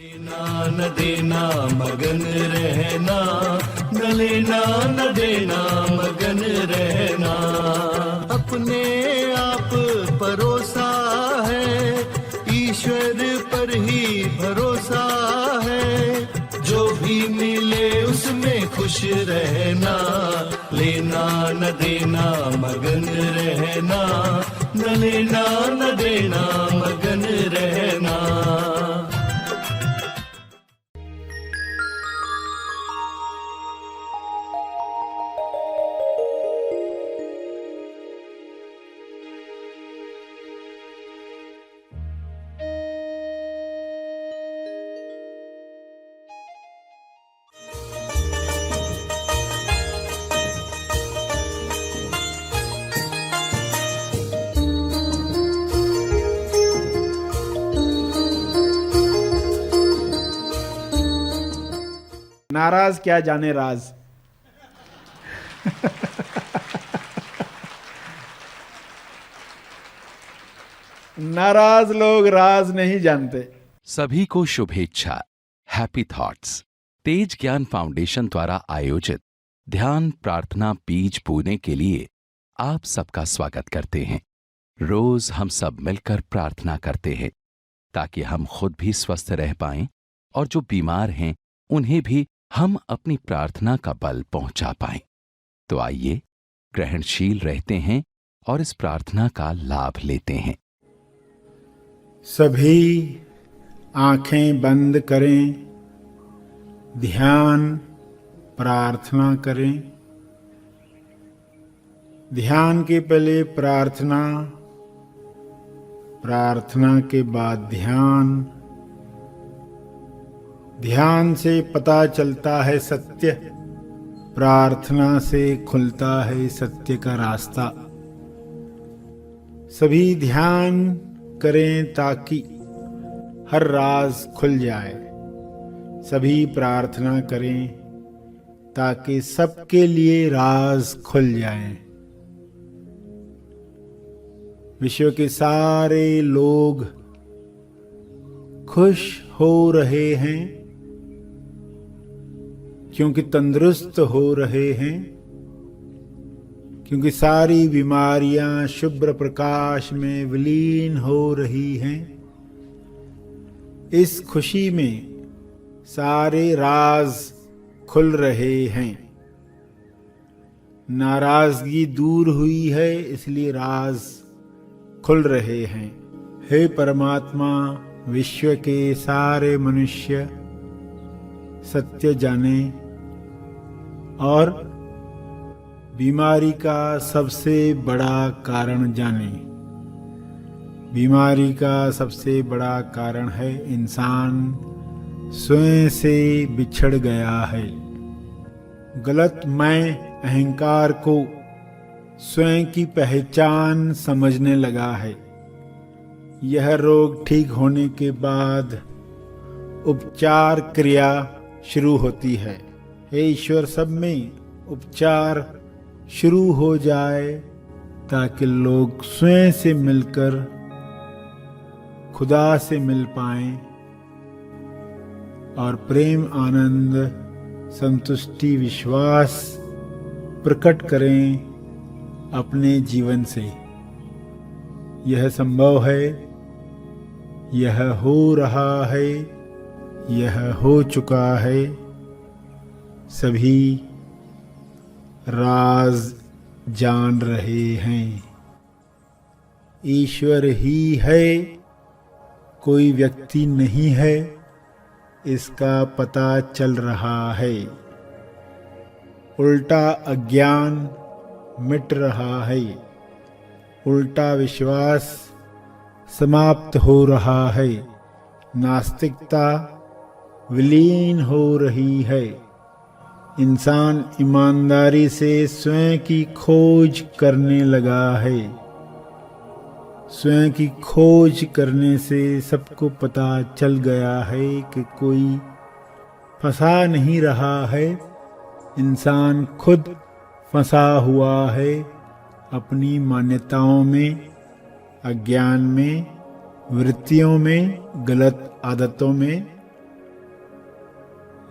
लेना न देना मगन रहना, न लेना न देना मगन रहना। अपने आप परोसा है, ईश्वर पर ही भरोसा है। जो भी मिले उसमें खुश रहना, लेना न देना मगन रहना, न लेना न देना मगन रहना। नाराज क्या जाने राज। नाराज लोग राज नहीं जानते। सभी को शुभेच्छा। हैप्पी थॉट्स तेज ज्ञान फाउंडेशन द्वारा आयोजित ध्यान प्रार्थना बीज बोने के लिए आप सबका स्वागत करते हैं। रोज हम सब मिलकर प्रार्थना करते हैं ताकि हम खुद भी स्वस्थ रह पाएं और जो बीमार हैं उन्हें भी हम अपनी प्रार्थना का बल पहुंचा पाएं। तो आइए ग्रहणशील रहते हैं और इस प्रार्थना का लाभ लेते हैं। सभी आंखें बंद करें, ध्यान प्रार्थना करें। ध्यान के पहले प्रार्थना, प्रार्थना के बाद ध्यान। ध्यान से पता चलता है सत्य, प्रार्थना से खुलता है सत्य का रास्ता। सभी ध्यान करें ताकि हर राज खुल जाए। सभी प्रार्थना करें ताकि सबके लिए राज खुल जाए। विश्व के सारे लोग खुश हो रहे हैं क्योंकि तंदुरुस्त हो रहे हैं, क्योंकि सारी बीमारियां शुभ्र प्रकाश में विलीन हो रही हैं। इस खुशी में सारे राज खुल रहे हैं। नाराजगी दूर हुई है इसलिए राज खुल रहे हैं। हे परमात्मा, विश्व के सारे मनुष्य सत्य जाने और बीमारी का सबसे बड़ा कारण जाने। बीमारी का सबसे बड़ा कारण है इंसान स्वयं से बिछड़ गया है। गलत मैं अहंकार को स्वयं की पहचान समझने लगा है। यह रोग ठीक होने के बाद उपचार क्रिया शुरू होती है। हे ईश्वर, सब में उपचार शुरू हो जाए ताकि लोग स्वयं से मिलकर खुदा से मिल पाएं और प्रेम, आनंद, संतुष्टि, विश्वास प्रकट करें अपने जीवन से। यह संभव है, यह हो रहा है, यह हो चुका है। सभी राज जान रहे हैं। ईश्वर ही है, कोई व्यक्ति नहीं है, इसका पता चल रहा है। उल्टा अज्ञान मिट रहा है, उल्टा विश्वास समाप्त हो रहा है, नास्तिकता विलीन हो रही है। इंसान ईमानदारी से स्वयं की खोज करने लगा है। स्वयं की खोज करने से सबको पता चल गया है कि कोई फंसा नहीं रहा है, इंसान खुद फंसा हुआ है अपनी मान्यताओं में, अज्ञान में, वृत्तियों में, गलत आदतों में,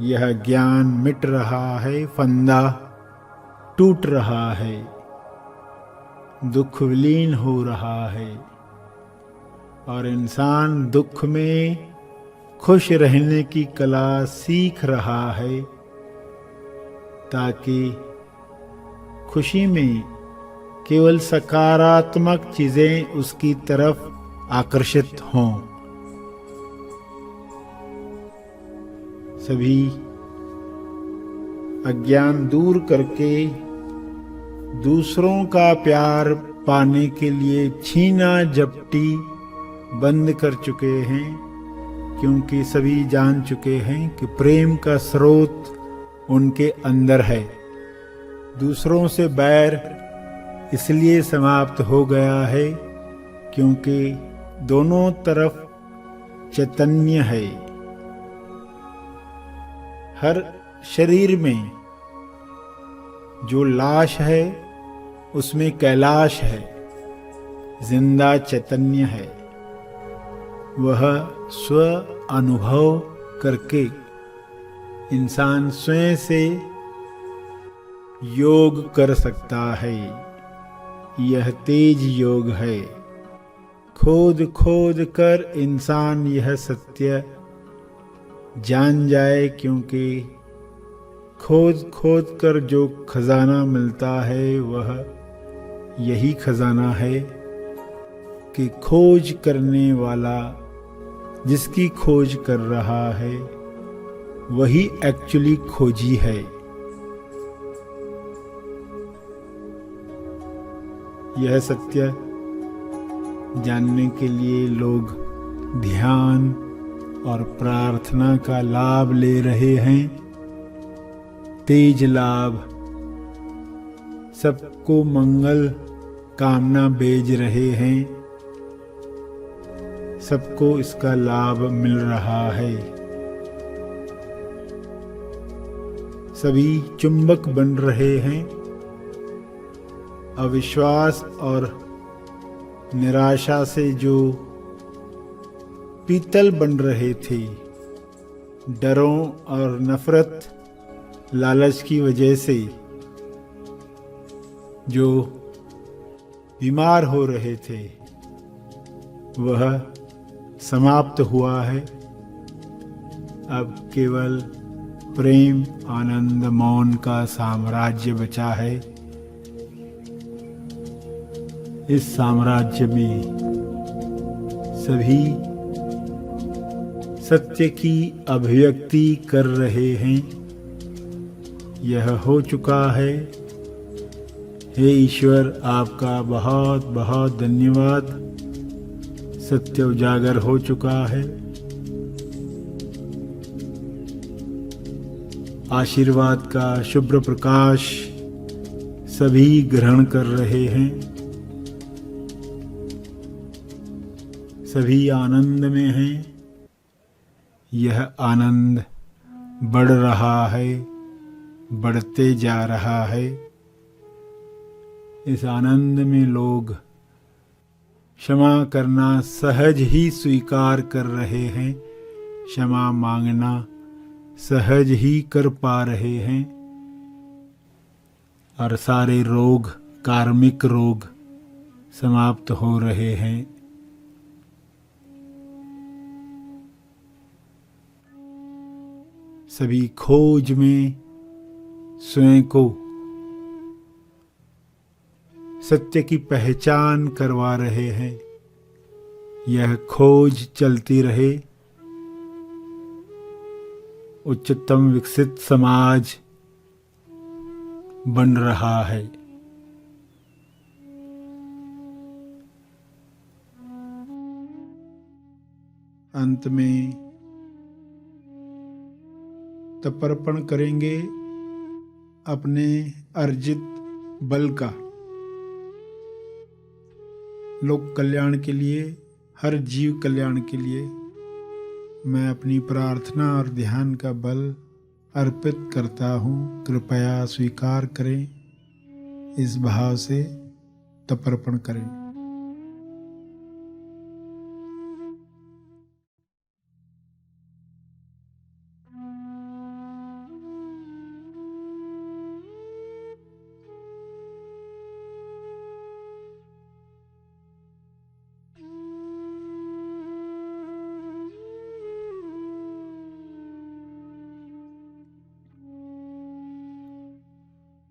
यह ज्ञान मिट रहा है, फंदा टूट रहा है, दुख विलीन हो रहा है और इंसान दुख में खुश रहने की कला सीख रहा है ताकि खुशी में केवल सकारात्मक चीजें उसकी तरफ आकर्षित हों। सभी अज्ञान दूर करके दूसरों का प्यार पाने के लिए छीना झपटी बंद कर चुके हैं, क्योंकि सभी जान चुके हैं कि प्रेम का स्रोत उनके अंदर है। दूसरों से बैर इसलिए समाप्त हो गया है क्योंकि दोनों तरफ चैतन्य है। हर शरीर में जो लाश है उसमें कैलाश है, जिंदा चैतन्य है। वह स्व अनुभव करके इंसान स्वयं से योग कर सकता है। यह तेज योग है। खोद खोद कर इंसान यह सत्य जान जाए, क्योंकि खोद खोद कर जो खजाना मिलता है वह यही खजाना है कि खोज करने वाला जिसकी खोज कर रहा है वही एक्चुअली खोजी है। यह सत्य जानने के लिए लोग ध्यान और प्रार्थना का लाभ ले रहे हैं। तेज लाभ सबको मंगल कामना भेज रहे हैं। सबको इसका लाभ मिल रहा है। सभी चुंबक बन रहे हैं। अविश्वास और निराशा से जो पीतल बन रहे थे, डरों और नफरत लालच की वजह से जो बीमार हो रहे थे, वह समाप्त हुआ है। अब केवल प्रेम, आनंद, मौन का साम्राज्य बचा है। इस साम्राज्य में सभी सत्य की अभिव्यक्ति कर रहे हैं। यह हो चुका है। हे ईश्वर, आपका बहुत बहुत धन्यवाद। सत्य उजागर हो चुका है। आशीर्वाद का शुभ्र प्रकाश सभी ग्रहण कर रहे हैं। सभी आनंद में हैं। यह आनंद बढ़ रहा है, बढ़ते जा रहा है। इस आनंद में लोग क्षमा करना सहज ही स्वीकार कर रहे हैं। क्षमा मांगना सहज ही कर पा रहे हैं। और सारे रोग, कार्मिक रोग समाप्त हो रहे हैं। सभी खोज में स्वयं को सत्य की पहचान करवा रहे हैं। यह खोज चलती रहे। उच्चतम विकसित समाज बन रहा है। अंत में तर्पण करेंगे अपने अर्जित बल का, लोक कल्याण के लिए, हर जीव कल्याण के लिए। मैं अपनी प्रार्थना और ध्यान का बल अर्पित करता हूँ। कृपया स्वीकार करें। इस भाव से तर्पण करें।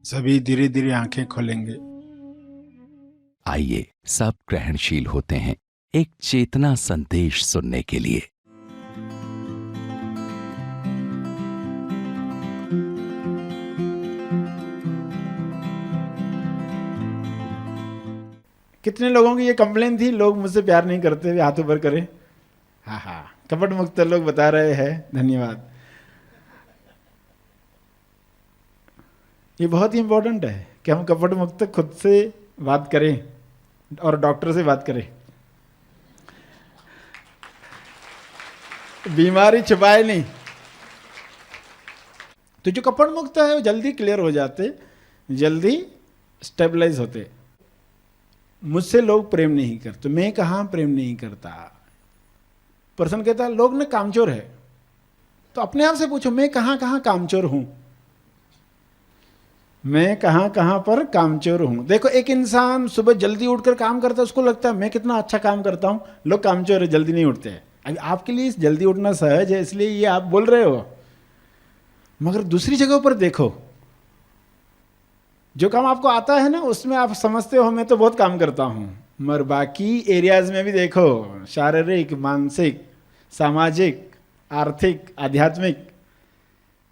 सभी धीरे धीरे आंखें खोलेंगे। आइए सब ग्रहणशील होते हैं एक चेतना संदेश सुनने के लिए। कितने लोगों की ये कंप्लेन थी, लोग मुझसे प्यार नहीं करते, वे हाथ ऊपर करें। हाँ, कपट मुक्त लोग बता रहे हैं, धन्यवाद। ये बहुत ही इंपॉर्टेंट है कि हम कपट मुक्त खुद से बात करें और डॉक्टर से बात करें। बीमारी छुपाए नहीं। तो जो कपट मुक्त है वो जल्दी क्लियर हो जाते, जल्दी स्टेबलाइज होते। मुझसे लोग प्रेम नहीं करते, मैं कहाँ प्रेम नहीं करता। पर्सन कहता है लोग ने कामचोर है, तो अपने आप से पूछो मैं कहाँ कहाँ कामचोर हूं, मैं कहाँ कहाँ पर कामचोर हूं। देखो एक इंसान सुबह जल्दी उठकर काम करता है, उसको लगता है मैं कितना अच्छा काम करता हूं, लोग कामचोर है, जल्दी नहीं उठते हैं। अभी आपके लिए जल्दी उठना सहज है इसलिए ये आप बोल रहे हो, मगर दूसरी जगहों पर देखो, जो काम आपको आता है ना उसमें आप समझते हो मैं तो बहुत काम करता हूं, मगर बाकी एरियाज में भी देखो, शारीरिक, मानसिक, सामाजिक, आर्थिक, आध्यात्मिक,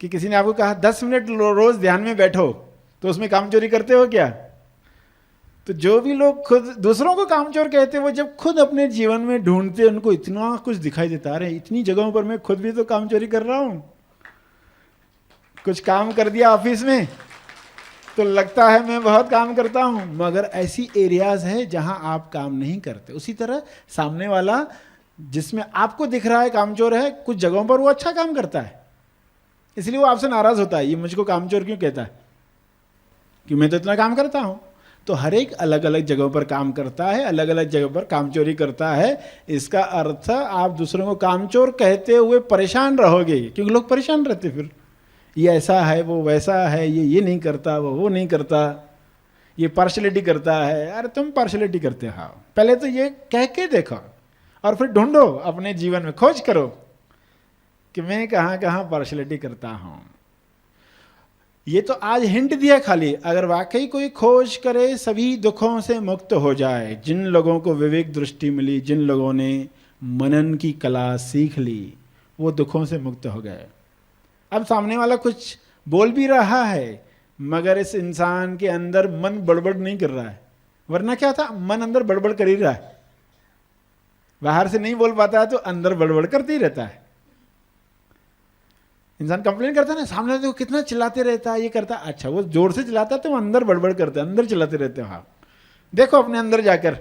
कि किसी ने आपको कहा 10 मिनट रोज ध्यान में बैठो, तो उसमें कामचोरी करते हो क्या? तो जो भी लोग खुद दूसरों को कामचोर कहते हैं, वो जब खुद अपने जीवन में ढूंढते हैं उनको इतना कुछ दिखाई देता है, इतनी जगहों पर मैं खुद भी तो कामचोरी कर रहा हूं। कुछ काम कर दिया ऑफिस में तो लगता है मैं बहुत काम करता हूं, मगर ऐसी एरियाज है जहां आप काम नहीं करते। उसी तरह सामने वाला जिसमें आपको दिख रहा है कामचोर है, कुछ जगहों पर वो अच्छा काम करता है, इसलिए वो आपसे नाराज होता है, ये मुझको कामचोर क्यों कहता है, कि मैं तो इतना काम करता हूं। तो हर एक अलग अलग जगहों पर काम करता है, अलग अलग जगह पर कामचोरी करता है। इसका अर्थ आप दूसरों को कामचोर कहते हुए परेशान रहोगे, क्योंकि लोग परेशान रहते, फिर ये ऐसा है, वो वैसा है, ये नहीं करता, वो नहीं करता, ये पार्शलिटी करता है। अरे तुम पार्शलिटी करते हो, पहले तो ये कह के देखो और फिर ढूंढो अपने जीवन में, खोज करो कि मैं कहाँ कहाँ पार्शलिटी करता हूँ। ये तो आज हिंट दिया खाली, अगर वाकई कोई खोज करे सभी दुखों से मुक्त हो जाए। जिन लोगों को विवेक दृष्टि मिली, जिन लोगों ने मनन की कला सीख ली, वो दुखों से मुक्त हो गए। अब सामने वाला कुछ बोल भी रहा है, मगर इस इंसान के अंदर मन बड़बड़ नहीं कर रहा है, वरना क्या था, मन अंदर बड़बड़ कर ही रहा है। बाहर से नहीं बोल पाता है तो अंदर बड़बड़ करते ही रहता है। इंसान कंप्लेन करता है ना, सामने वाले को कितना चिल्लाते रहता है, ये करता है, अच्छा वो जोर से चिल्लाता है तो वो अंदर बड़बड़ करता है, अंदर चिल्लाते रहते हो। हाँ देखो अपने अंदर जाकर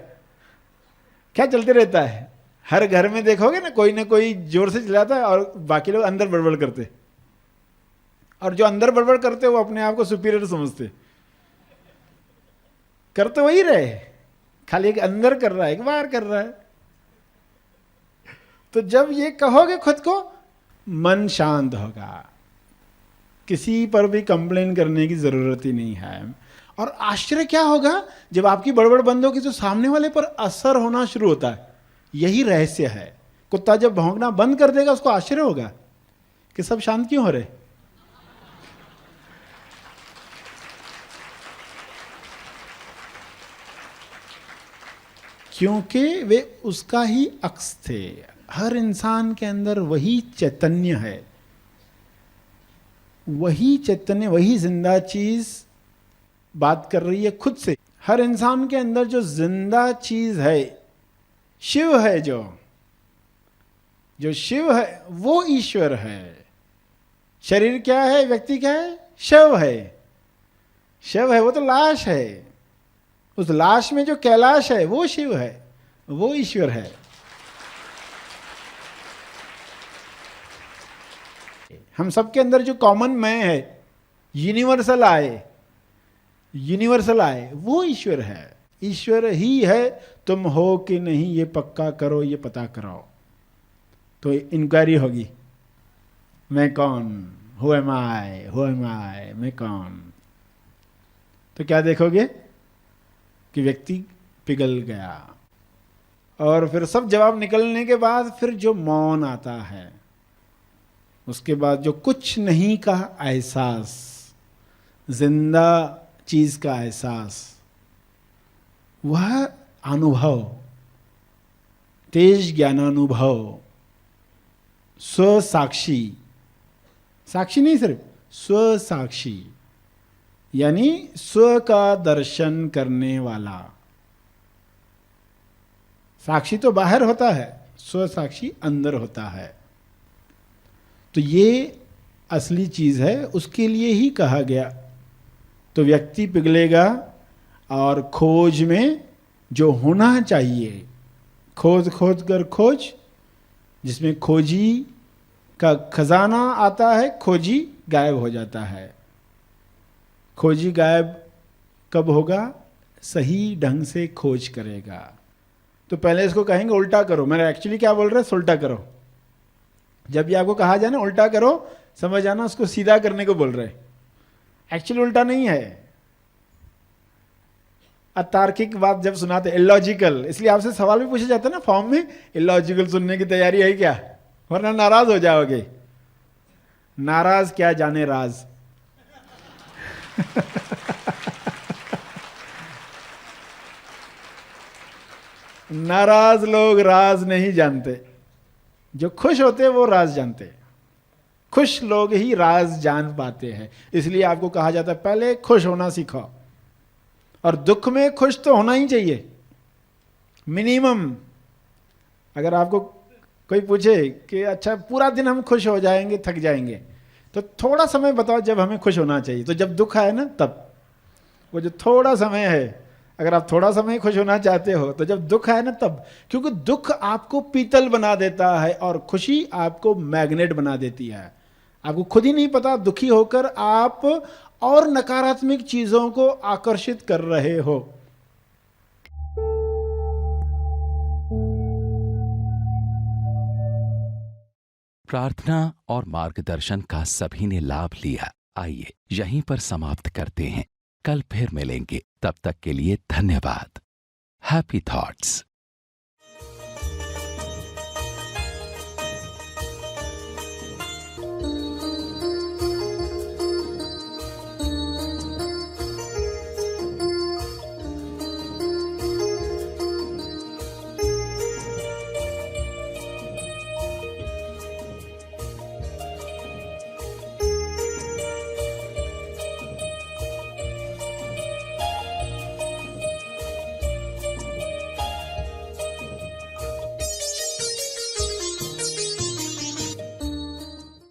क्या चलते रहता है। हर घर में देखोगे ना कोई जोर से चिल्लाता है और बाकी लोग अंदर बड़बड़ करते, और जो अंदर बड़बड़ करते वो अपने आप को सुपीरियर समझते। कर तो वही रहे, खाली एक अंदर कर रहा है, एक बाहर कर रहा है। तो जब ये कहोगे खुद को, मन शांत होगा, किसी पर भी कंप्लेन करने की जरूरत ही नहीं है। और आश्चर्य क्या होगा, जब आपकी बड़बड़ बंद होगी तो सामने वाले पर असर होना शुरू होता है। यही रहस्य है। कुत्ता जब भौंकना बंद कर देगा उसको आश्चर्य होगा कि सब शांत क्यों हो रहे। क्योंकि वे उसका ही अक्स थे। हर इंसान के अंदर वही चैतन्य है, वही चैतन्य, वही जिंदा चीज बात कर रही है खुद से। हर इंसान के अंदर जो जिंदा चीज है शिव है, जो शिव है वो ईश्वर है। शरीर क्या है, व्यक्ति क्या है, शव है। शव है वो तो लाश है, उस लाश में जो कैलाश है वो शिव है, वो ईश्वर है। हम सबके अंदर जो कॉमन मैं है, यूनिवर्सल आए वो ईश्वर है। ईश्वर ही है, तुम हो कि नहीं ये पक्का करो, ये पता कराओ। तो इंक्वायरी होगी, मैं कौन, हु एम आई, मैं कौन। तो क्या देखोगे कि व्यक्ति पिघल गया। और फिर सब जवाब निकलने के बाद फिर जो मौन आता है, उसके बाद जो कुछ नहीं का एहसास, जिंदा चीज का एहसास, वह अनुभव, तेज ज्ञानानुभव, स्वसाक्षी, साक्षी नहीं सिर्फ स्वसाक्षी, यानी स्व का दर्शन करने वाला। साक्षी तो बाहर होता है, स्वसाक्षी अंदर होता है। तो ये असली चीज है, उसके लिए ही कहा गया। तो व्यक्ति पिघलेगा और खोज में जो होना चाहिए, खोज खोज कर खोज, जिसमें खोजी का खजाना आता है, खोजी गायब हो जाता है। खोजी गायब कब होगा? सही ढंग से खोज करेगा। तो पहले इसको कहेंगे उल्टा करो। मैंने एक्चुअली क्या बोल रहा है? उल्टा करो। जब भी आपको कहा जाए ना उल्टा करो, समझ आना उसको सीधा करने को बोल रहे। एक्चुअली उल्टा नहीं है। अतार्किक बात जब सुनाते, इलॉजिकल, इसलिए आपसे सवाल भी पूछा जाता है ना फॉर्म में, इलॉजिकल सुनने की तैयारी है क्या? वरना नाराज हो जाओगे। नाराज क्या जाने राज। नाराज लोग राज नहीं जानते, जो खुश होते वो राज जानते। खुश लोग ही राज जान पाते हैं। इसलिए आपको कहा जाता है पहले खुश होना सीखो, और दुख में खुश तो होना ही चाहिए मिनिमम। अगर आपको कोई पूछे कि अच्छा पूरा दिन हम खुश हो जाएंगे, थक जाएंगे, तो थोड़ा समय बताओ जब हमें खुश होना चाहिए। तो जब दुख आए ना तब, वो जो थोड़ा समय है, अगर आप थोड़ा समय खुश होना चाहते हो तो जब दुख आए ना तब। क्योंकि दुख आपको पीतल बना देता है और खुशी आपको मैग्नेट बना देती है। आपको खुद ही नहीं पता, दुखी होकर आप और नकारात्मक चीजों को आकर्षित कर रहे हो। प्रार्थना और मार्गदर्शन का सभी ने लाभ लिया। आइए यहीं पर समाप्त करते हैं। कल फिर मिलेंगे, तब तक के लिए धन्यवाद। Happy thoughts.